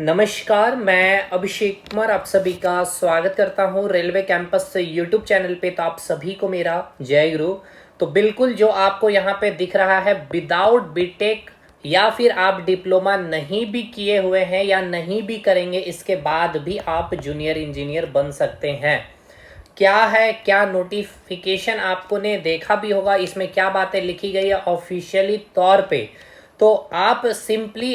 नमस्कार, मैं अभिषेक कुमार आप सभी का स्वागत करता हूं रेलवे कैंपस से यूट्यूब चैनल पे। तो आप सभी को मेरा जय गुरु। तो बिल्कुल जो आपको यहाँ पे दिख रहा है, विदाउट बीटेक या फिर आप डिप्लोमा नहीं भी किए हुए हैं या नहीं भी करेंगे, इसके बाद भी आप जूनियर इंजीनियर बन सकते हैं। क्या है, क्या नोटिफिकेशन आपको ने देखा भी होगा, इसमें क्या बातें लिखी गई है ऑफिशियली तौर पे। तो आप सिंपली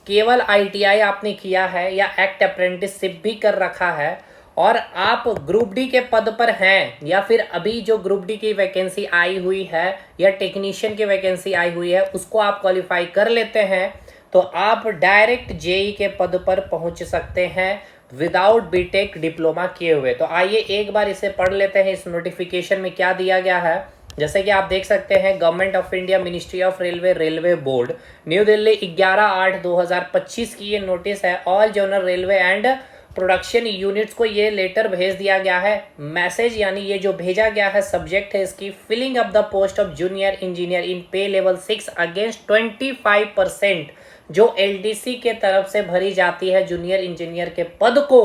केवल आईटीआई आपने किया है या एक्ट अप्रेंटिसशिप भी कर रखा है और आप ग्रुप डी के पद पर हैं, या फिर अभी जो ग्रुप डी की वैकेंसी आई हुई है या टेक्नीशियन की वैकेंसी आई हुई है उसको आप क्वालिफाई कर लेते हैं, तो आप डायरेक्ट जेई के पद पर पहुंच सकते हैं विदाउट बीटेक डिप्लोमा किए हुए। तो आइए एक बार इसे पढ़ लेते हैं, इस नोटिफिकेशन में क्या दिया गया है। जैसे कि आप देख सकते हैं, government of India, ministry of railway, railway board, new Delhi, 11/8/2025 की ये नोटिस है। All zonal railway and production units को ये लेटर भेज दिया गया है, मैसेज यानी ये जो भेजा गया है, सब्जेक्ट है इसकी filling up the post of junior engineer in pay level 6 against 25% जो एलडीसी के तरफ से भरी जाती है जूनियर इंजीनियर के पद को।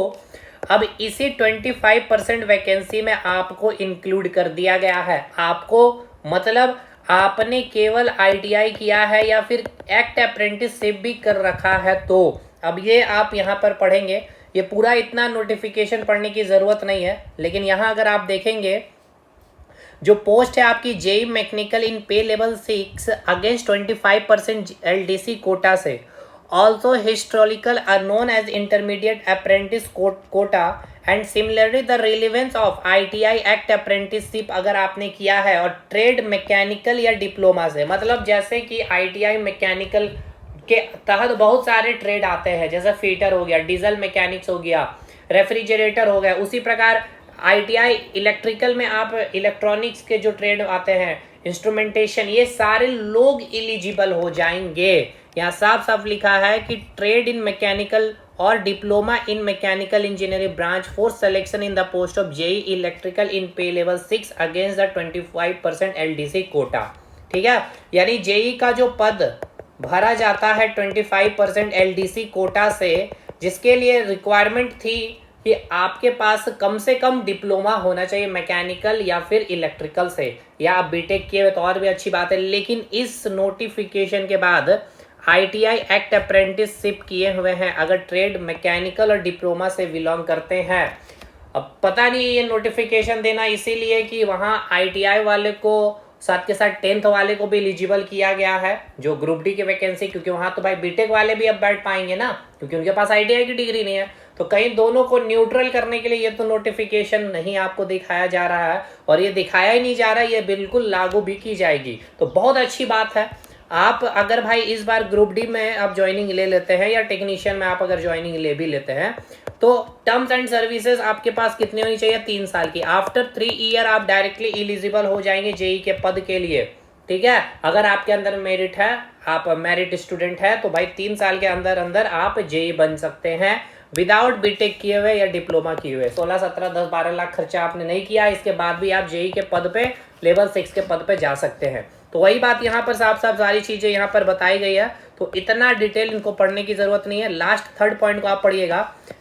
अब इसी 25% वैकेंसी में आपको इंक्लूड कर दिया गया है। आपको मतलब आपने केवल आईटीआई किया है या फिर एक्ट अप्रेंटिसशिप भी कर रखा है। तो अब ये आप यहाँ पर पढ़ेंगे, ये पूरा इतना नोटिफिकेशन पढ़ने की ज़रूरत नहीं है, लेकिन यहाँ अगर आप देखेंगे जो पोस्ट है आपकी जेई मैकेनिकल इन pay level 6 against 25% LDC quota से, also historical are known as intermediate apprentice quota and similarly the relevance of ITI act apprenticeship अगर आपने किया है और ट्रेड मैकेनिकल या डिप्लोमा से, मतलब जैसे कि आईटीआई मैकेनिकल के तहत बहुत सारे ट्रेड आते हैं, जैसे फीटर हो गया, डीजल मैकेनिक्स हो गया, रेफ्रिजरेटर हो गया, उसी प्रकार आईटीआई इलेक्ट्रिकल में आप इलेक्ट्रॉनिक्स के जो ट्रेड आते हैं, इंस्ट्रूमेंटेशन, ये सारे लोग एलिजिबल हो जाएंगे। यहाँ साफ साफ लिखा है कि ट्रेड इन मैकेनिकल और diploma in mechanical engineering branch for selection in the post of JE electrical in pay level 6 against the 25% LDC quota. ठीक है, यानी जेई का जो पद भरा जाता है 25% एलडीसी कोटा से, जिसके लिए रिक्वायरमेंट थी कि आपके पास कम से कम डिप्लोमा होना चाहिए मैकेनिकल या फिर इलेक्ट्रिकल से, या आप बीटेक किए हुए तो और भी अच्छी बात है। लेकिन इस नोटिफिकेशन के बाद आईटीआई एक्ट अप्रेंटिसशिप किए हुए हैं, अगर ट्रेड मैकेनिकल और डिप्लोमा से बिलोंग करते हैं, अब पता नहीं ये नोटिफिकेशन देना इसीलिए कि वहाँ आईटीआई वाले को साथ के साथ 10th वाले को भी एलिजिबल किया गया है जो ग्रुप डी की वैकेंसी, क्योंकि वहाँ तो भाई बीटेक वाले भी अब बैठ पाएंगे ना, क्योंकि उनके पास आईटीआई की डिग्री नहीं है। तो कहीं दोनों को न्यूट्रल करने के लिए ये तो नोटिफिकेशन नहीं आपको दिखाया जा रहा है, और ये दिखाया ही नहीं जा रहा है, ये बिल्कुल लागू भी की जाएगी। तो बहुत अच्छी बात है। आप अगर भाई इस बार ग्रुप डी में आप ज्वाइनिंग ले लेते हैं या टेक्नीशियन में आप अगर ज्वाइनिंग ले भी लेते हैं, तो टर्म्स एंड सर्विसेज आपके पास कितनी होनी चाहिए? 3 साल की। आफ्टर 3 ईयर आप डायरेक्टली एलिजिबल हो जाएंगे जेई के पद के लिए। ठीक है, अगर आपके अंदर मेरिट है, आप मेरिट स्टूडेंट है, तो भाई 3 साल के अंदर अंदर आप जेई बन सकते हैं विदाउट बीटेक किए हुए या डिप्लोमा किए हुए। 16, 17, 10, 12 लाख खर्चा आपने नहीं किया, इसके बाद भी आप जेई के पद पे लेवल 6 के पद पे जा सकते हैं। तो वही बात यहाँ पर साफ साफ सारी चीजें यहाँ पर बताई गई है, तो इतना डिटेल इनको पढ़ने की जरूरत नहीं है। लास्ट 3rd पॉइंट को आप पढ़िएगा।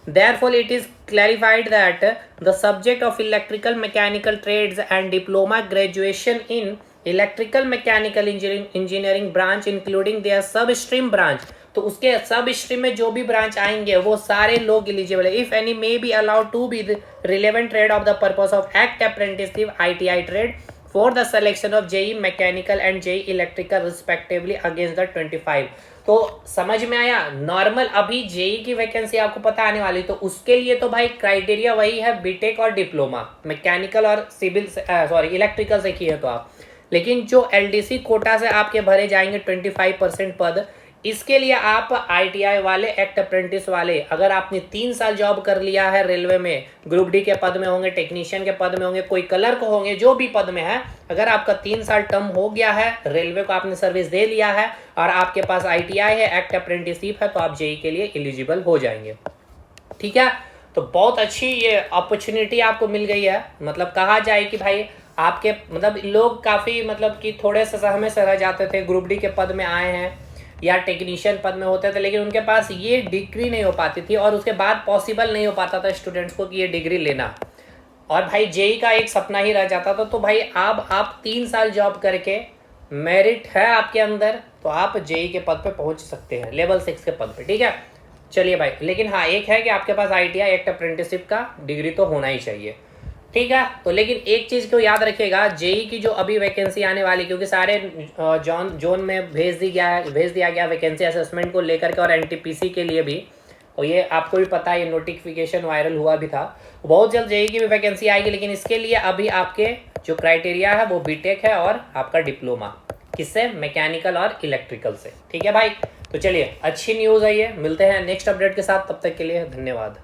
Therefore it is clarified that the subject of electrical mechanical trades and diploma graduation in electrical mechanical engineering branch including their sub stream branch, तो उसके सब स्ट्रीम में जो भी ब्रांच आएंगे वो सारे लोग एलिजिबल है। If any may be allowed to be the relevant trade of the purpose of act apprenticeship ITI trade for the selection of JE mechanical and JE electrical respectively against the 25। तो समझ में आया? Normal अभी JEE की vacancy आपको पता आने वाली, तो उसके लिए तो भाई क्राइटेरिया वही है, बीटेक और डिप्लोमा मैकेनिकल और इलेक्ट्रिकल से किए तो आप। लेकिन जो एलडीसी कोटा से आपके भरे जाएंगे 25% पद, इसके लिए आप आईटीआई वाले, एक्ट अप्रेंटिस वाले, अगर आपने 3 साल जॉब कर लिया है रेलवे में, ग्रुप डी के पद में होंगे, टेक्नीशियन के पद में होंगे, कोई क्लर्क होंगे, जो भी पद में है, अगर आपका 3 साल टर्म हो गया है, रेलवे को आपने सर्विस दे लिया है और आपके पास आईटीआई है, एक्ट अप्रेंटिसशिप है, तो आप जेई के लिए एलिजिबल हो जाएंगे। ठीक है, तो बहुत अच्छी ये अपॉर्चुनिटी आपको मिल गई है। मतलब कहा जाए कि भाई आपके मतलब लोग काफ़ी मतलब कि थोड़े से सहमे से रह जाते थे, ग्रुप डी के पद में आए हैं, या टेक्नीशियन पद में होते थे, लेकिन उनके पास ये डिग्री नहीं हो पाती थी और उसके बाद पॉसिबल नहीं हो पाता था स्टूडेंट्स को कि ये डिग्री लेना। और भाई जेई का एक सपना ही रह जाता था। तो भाई अब आप 3 साल जॉब करके, मेरिट है आपके अंदर, तो आप जेई के पद पे पहुंच सकते हैं, लेवल 6 के पद पे, ठीक है। चलिए भाई, लेकिन हाँ एक है कि आपके पास आईटीआई एक्ट अप्रेंटिसशिप का डिग्री तो होना ही चाहिए, ठीक है। तो लेकिन एक चीज़ को याद रखिएगा, जेई की जो अभी वैकेंसी आने वाली, क्योंकि सारे जोन में भेज दिया गया वैकेंसी असेसमेंट को लेकर के, और एनटीपीसी के लिए भी। और ये आपको भी पता है, ये नोटिफिकेशन वायरल हुआ भी था। बहुत जल्द जेई की भी वैकेंसी आएगी, लेकिन इसके लिए अभी आपके जो क्राइटेरिया है वो बीटेक है और आपका डिप्लोमा, किससे? मैकेनिकल और इलेक्ट्रिकल से, ठीक है भाई। तो चलिए, अच्छी न्यूज़ है ये। मिलते हैं नेक्स्ट अपडेट के साथ, तब तक के लिए धन्यवाद।